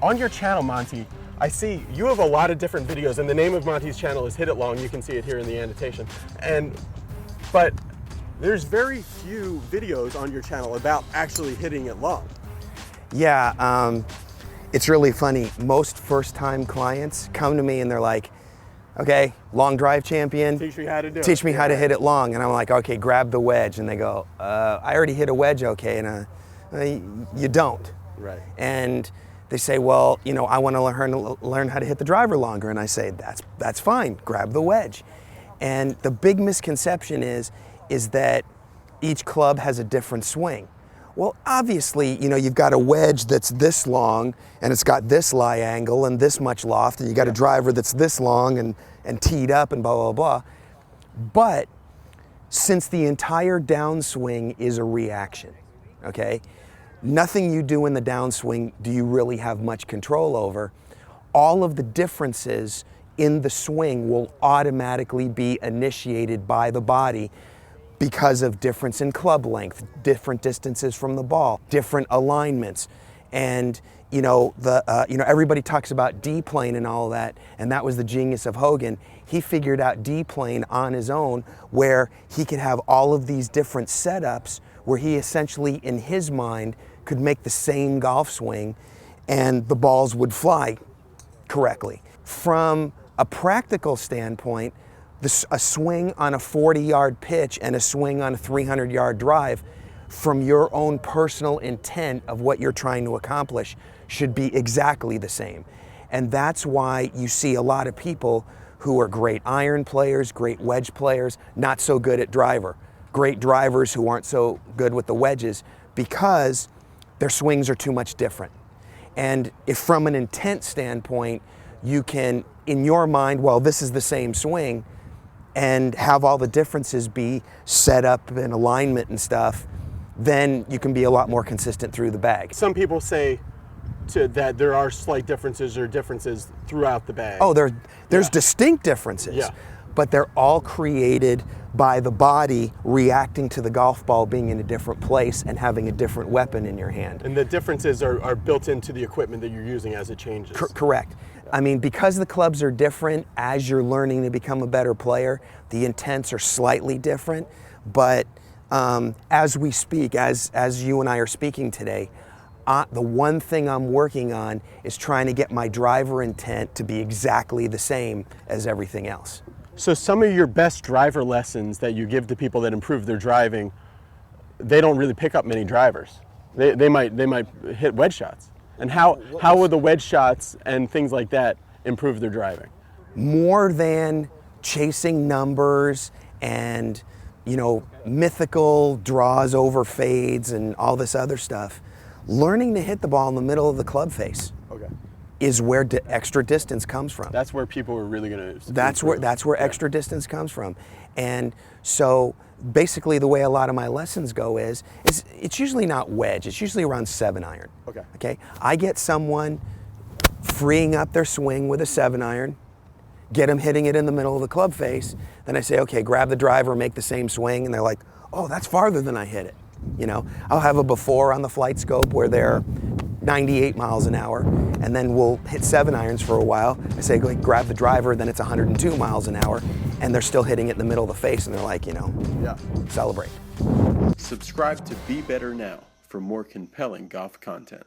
On your channel, Monte, I see you have a lot of different videos, and the name of Monte's channel is Hit It Long. You can see it here in the annotation. But there's very few videos on your channel about actually hitting it long. Yeah, it's really funny. Most first-time clients come to me and they're like, okay, long drive champion. Teach me how to do it. Teach me how to hit it long. And I'm like, okay, grab the wedge. And they go, I already hit a wedge okay. And you don't. Right. And they say, well, you know, I want to learn how to hit the driver longer. And I say, that's fine, grab the wedge. And the big misconception is that each club has a different swing. Well, obviously, you know, you've got a wedge that's this long and it's got this lie angle and this much loft, and you got a driver that's this long and teed up and blah, blah, blah. But since the entire downswing is a reaction, okay, nothing you do in the downswing do you really have much control over. All of the differences in the swing will automatically be initiated by the body because of difference in club length, different distances from the ball, different alignments. And you know, everybody talks about D-plane and all of that, and that was the genius of Hogan. He figured out D-plane on his own, where he could have all of these different setups where he essentially, in his mind, could make the same golf swing and the balls would fly correctly. From a practical standpoint, a swing on a 40-yard pitch and a swing on a 300-yard drive, from your own personal intent of what you're trying to accomplish, should be exactly the same. And that's why you see a lot of people who are great iron players, great wedge players, not so good at driver. Great drivers who aren't so good with the wedges because their swings are too much different. And if from an intent standpoint, you can, in your mind, well, this is the same swing, and have all the differences be set up in alignment and stuff, then you can be a lot more consistent through the bag. Some people say that there are slight differences or differences throughout the bag. Oh, there's distinct differences, but they're all created by the body reacting to the golf ball being in a different place and having a different weapon in your hand. And the differences are built into the equipment that you're using as it changes. Correct. I mean, because the clubs are different, as you're learning to become a better player, the intents are slightly different. But as we speak, as you and I are speaking today, the one thing I'm working on is trying to get my driver intent to be exactly the same as everything else. So some of your best driver lessons that you give to people that improve their driving, they don't really pick up many drivers. They might hit wedge shots. And how will the wedge shots and things like that improve their driving? More than chasing numbers and, you know, mythical draws over fades and all this other stuff, learning to hit the ball in the middle of the club face is where extra distance comes from. That's where people are really going to. That's where extra distance comes from. And so basically the way a lot of my lessons go is it's usually not wedge, it's usually around 7-iron. Okay. I get someone freeing up their swing with a 7-iron, get them hitting it in the middle of the club face, then I say, okay, grab the driver, make the same swing, and they're like, oh, that's farther than I hit it. You know, I'll have a before on the flight scope where they're 98 miles an hour, and then we'll hit 7-irons for a while. I say, go grab the driver, then it's 102 miles an hour, and they're still hitting it in the middle of the face, and they're like, you know, celebrate. Subscribe to Be Better Now for more compelling golf content.